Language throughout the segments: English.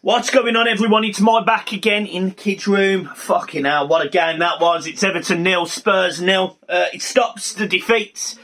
What's going on, everyone? It's my back again in the kids' room. Fucking hell, what a game that was. It's Everton 0, Spurs 0. It stops the defeats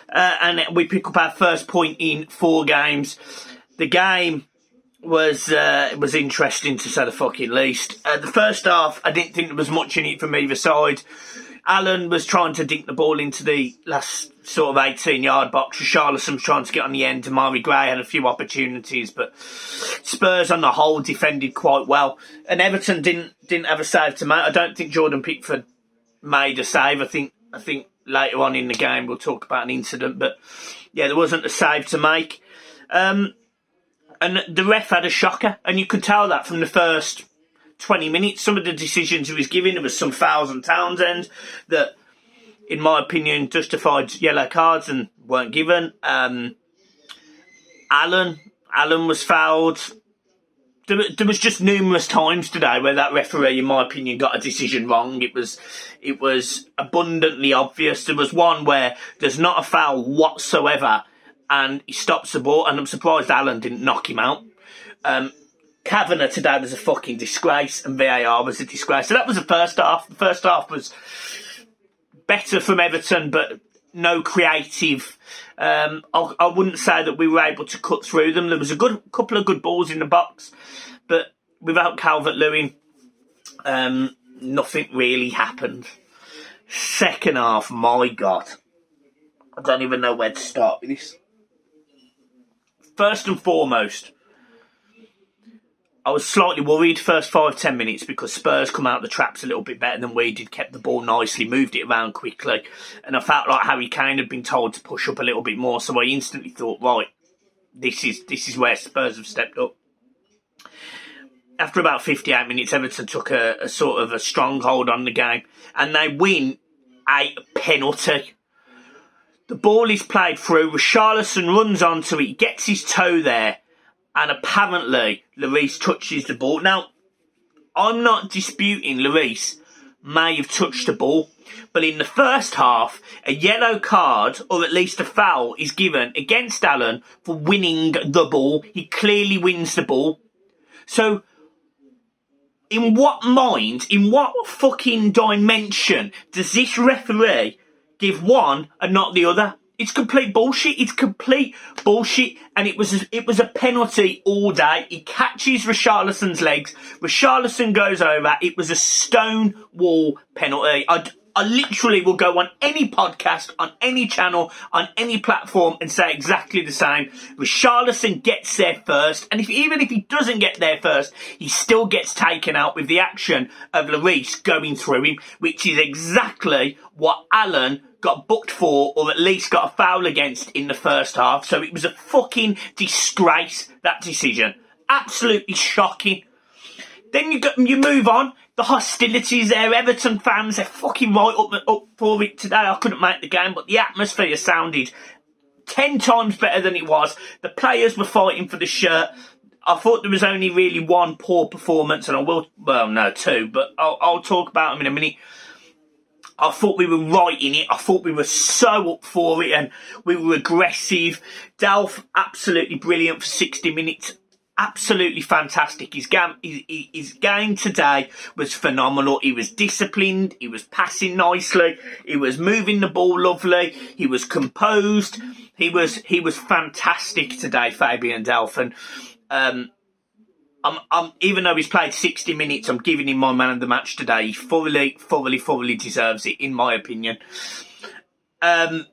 and we pick up our first point in 4 games. The game was interesting, to say the fucking least. The first half, I didn't think there was much in it from either side. Alan was trying to dink the ball into the last sort of 18-yard box. Richarlison was trying to get on the end. Amari Gray had a few opportunities, but Spurs on the whole defended quite well. And Everton didn't have a save to make. I don't think Jordan Pickford made a save. I think later on in the game we'll talk about an incident, but yeah, there wasn't a save to make. And the ref had a shocker, and you could tell that from the first 20 minutes. Some of the decisions he was giving, there was some fouls on Townsend that, in my opinion, justified yellow cards and weren't given. Alan was fouled. There was just numerous times today where that referee, in my opinion, got a decision wrong. It was abundantly obvious. There was one where there's not a foul whatsoever, and he stops the ball, and I'm surprised Alan didn't knock him out. Kavanagh today was a fucking disgrace, and VAR was a disgrace. So that was the first half. The first half was better from Everton, but no creative. I wouldn't say that we were able to cut through them. There was a couple of good balls in the box, but without Calvert-Lewin, nothing really happened. Second half, my God. I don't even know where to start with this. First and foremost, I was slightly worried first 5-10 minutes because Spurs come out the traps a little bit better than we did, kept the ball nicely, moved it around quickly, and I felt like Harry Kane had been told to push up a little bit more, so I instantly thought, right, this is where Spurs have stepped up. After about 58 minutes, Everton took a sort of a stronghold on the game, and they win a penalty. The ball is played through, Richarlison runs onto it, gets his toe there, and apparently, Lloris touches the ball. Now, I'm not disputing Lloris may have touched the ball, but in the first half, a yellow card, or at least a foul, is given against Alan for winning the ball. He clearly wins the ball. So, in what mind, in what fucking dimension does this referee give one and not the other? It's complete bullshit. It's complete bullshit. And it was a penalty all day. He catches Richarlison's legs. Richarlison goes over. It was a stone wall penalty. I literally will go on any podcast, on any channel, on any platform and say exactly the same. Richarlison gets there first. And even if he doesn't get there first, he still gets taken out with the action of Lloris going through him, which is exactly what Alan got booked for, or at least got a foul against in the first half. So it was a fucking disgrace, that decision. Absolutely shocking. Then you move on. The hostilities there. Everton fans, they're fucking right up for it today. I couldn't make the game, but the atmosphere sounded 10 times better than it was. The players were fighting for the shirt. I thought there was only really one poor performance, and two, but I'll talk about them in a minute. I thought we were right in it. I thought we were so up for it, and we were aggressive. Delph, absolutely brilliant for 60 minutes. Absolutely fantastic. His game today was phenomenal. He was disciplined. He was passing nicely. He was moving the ball lovely. He was composed. He was fantastic today, Fabian Delph. And even though he's played 60 minutes, I'm giving him my man of the match today. He fully deserves it, in my opinion. The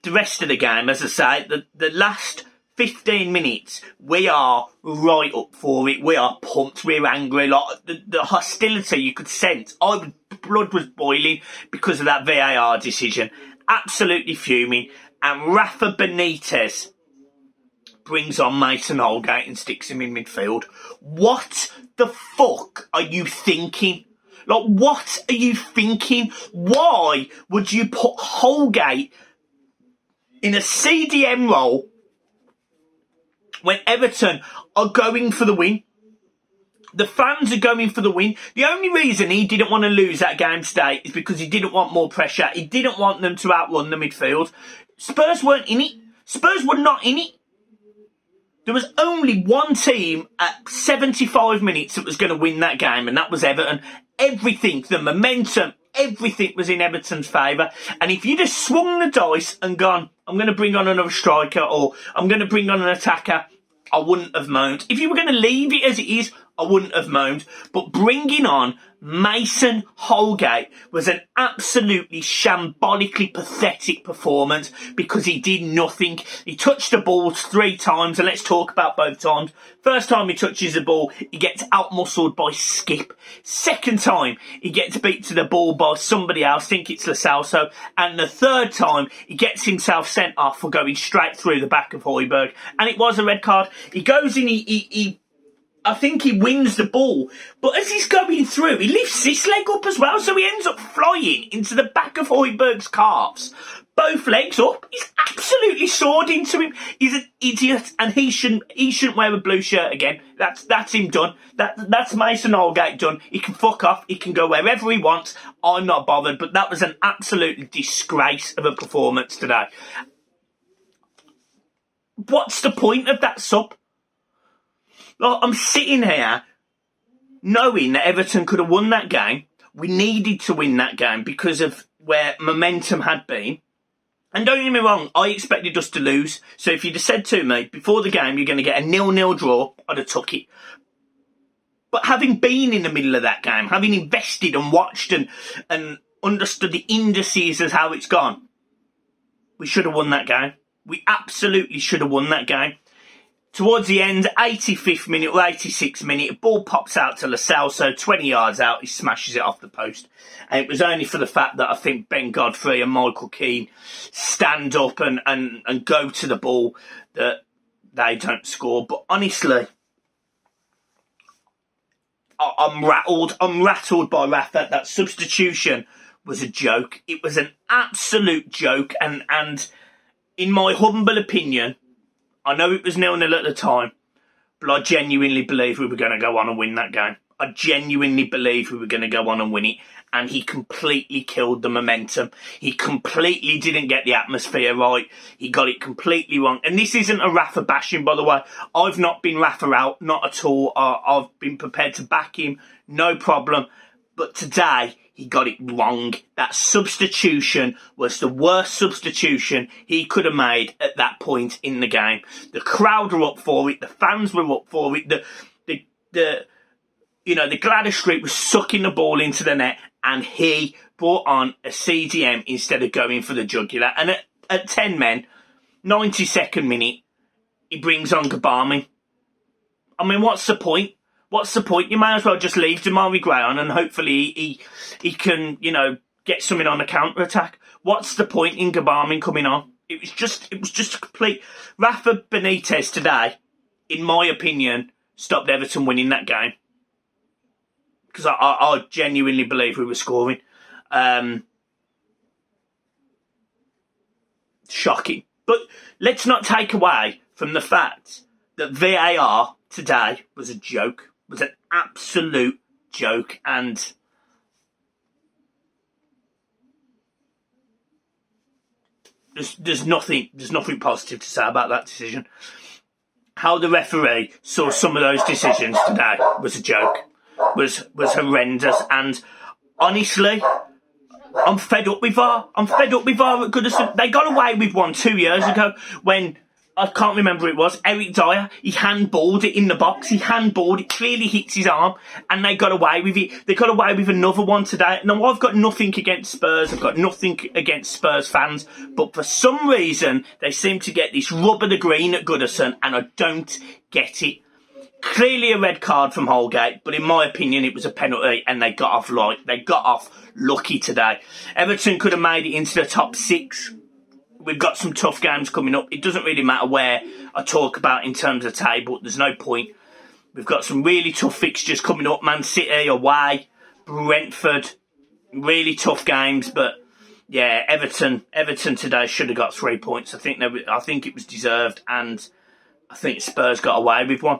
rest of the game, as I say, the last 15 minutes, we are right up for it. We are pumped. We're angry. Like the hostility you could sense. Blood was boiling because of that VAR decision. Absolutely fuming. And Rafa Benitez brings on Mason Holgate and sticks him in midfield. What the fuck are you thinking? Like, what are you thinking? Why would you put Holgate in a CDM role when Everton are going for the win? The fans are going for the win. The only reason he didn't want to lose that game today is because he didn't want more pressure. He didn't want them to outrun the midfield. Spurs weren't in it. Spurs were not in it. There was only one team at 75 minutes that was going to win that game, and that was Everton. Everything, the momentum, everything was in Everton's favour. And if you'd have swung the dice and gone, I'm going to bring on another striker, or I'm going to bring on an attacker, I wouldn't have moaned. If you were going to leave it as it is, I wouldn't have moaned. But bringing on Mason Holgate was an absolutely shambolically pathetic performance because he did nothing. He touched the ball 3 times, and let's talk about both times. First time he touches the ball, he gets out-muscled by Skip. Second time, he gets beat to the ball by somebody else, I think it's Lo Celso. And the third time, he gets himself sent off for going straight through the back of Højbjerg. And it was a red card. He goes in, I think he wins the ball, but as he's going through, he lifts his leg up as well, so he ends up flying into the back of Højbjerg's calves. Both legs up. He's absolutely sawed into him. He's an idiot, and he shouldn't wear a blue shirt again. That's him done. That's Mason Holgate done. He can fuck off. He can go wherever he wants. I'm not bothered, but that was an absolute disgrace of a performance today. What's the point of that sub? Like, I'm sitting here knowing that Everton could have won that game. We needed to win that game because of where momentum had been. And don't get me wrong, I expected us to lose. So if you'd have said to me, before the game, you're going to get a 0-0 draw, I'd have took it. But having been in the middle of that game, having invested and watched and understood the indices as how it's gone, we should have won that game. We absolutely should have won that game. Towards the end, 85th minute or 86th minute, a ball pops out to Lo Celso, 20 yards out, he smashes it off the post. And it was only for the fact that I think Ben Godfrey and Michael Keane stand up and go to the ball that they don't score. But honestly, I'm rattled. I'm rattled by Rafa. That substitution was a joke. It was an absolute joke. And in my humble opinion, I know it was 0-0 at the time, but I genuinely believe we were going to go on and win that game. I genuinely believe we were going to go on and win it, and he completely killed the momentum. He completely didn't get the atmosphere right. He got it completely wrong. And this isn't a Rafa bashing, by the way. I've not been Rafa out, not at all. I've been prepared to back him, no problem. But today, he got it wrong. That substitution was the worst substitution he could have made at that point in the game. The crowd were up for it. The fans were up for it. The Gladys Street was sucking the ball into the net, and he brought on a CDM instead of going for the jugular. And at 10 men, 92nd minute, he brings on Gabami. I mean, what's the point? What's the point? You may as well just leave Damari Gray on and hopefully he can, get something on the counter-attack. What's the point in Gabami coming on? It was just a complete... Rafa Benitez today, in my opinion, stopped Everton winning that game. Because I genuinely believe we were scoring. Shocking. But let's not take away from the fact that VAR today was a joke. Was an absolute joke, and there's nothing positive to say about that decision. How the referee saw some of those decisions today was a joke, was horrendous, and honestly, I'm fed up with VAR. I'm fed up with VAR at Goodison. They got away with one 2 years ago when, I can't remember who it was, Eric Dyer, he handballed it in the box. He handballed it, clearly hits his arm, and they got away with it. They got away with another one today. Now, I've got nothing against Spurs. I've got nothing against Spurs fans. But for some reason, they seem to get this rub of the green at Goodison, and I don't get it. Clearly a red card from Holgate, but in my opinion, it was a penalty, and they got off lucky today. Everton could have made it into the top 6. We've got some tough games coming up. It doesn't really matter where I talk about in terms of table. There's no point. We've got some really tough fixtures coming up. Man City away, Brentford, really tough games. But yeah, Everton today should have got 3 points. I think it was deserved, and I think Spurs got away with one.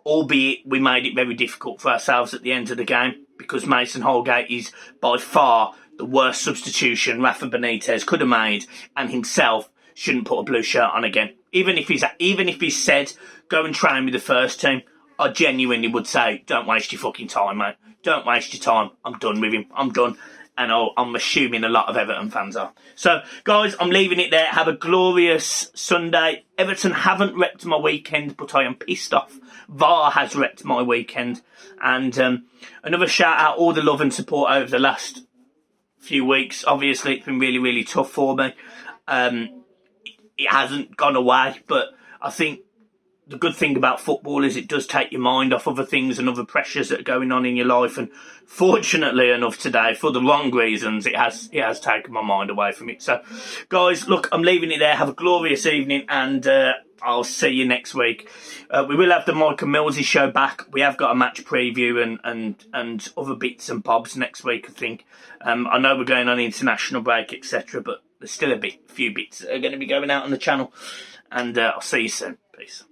Albeit we made it very difficult for ourselves at the end of the game because Mason Holgate is by far the worst substitution Rafa Benitez could have made, and himself shouldn't put a blue shirt on again. Even if he's said, go and train with the first team, I genuinely would say, don't waste your fucking time, mate. Don't waste your time. I'm done with him. I'm done. And I'm assuming a lot of Everton fans are. So, guys, I'm leaving it there. Have a glorious Sunday. Everton haven't wrecked my weekend, but I am pissed off. VAR has wrecked my weekend. And another shout out, all the love and support over the last few weeks. Obviously, it's been really, really tough for me. It hasn't gone away, but I think the good thing about football is it does take your mind off other things and other pressures that are going on in your life. And fortunately enough today, for the wrong reasons, it has taken my mind away from it. So, guys, look, I'm leaving it there. Have a glorious evening, and I'll see you next week. We will have the Mike and Millsy show back. We have got a match preview and other bits and bobs next week, I think. I know we're going on international break, etc., but there's still a few bits that are going to be going out on the channel. And I'll see you soon. Peace.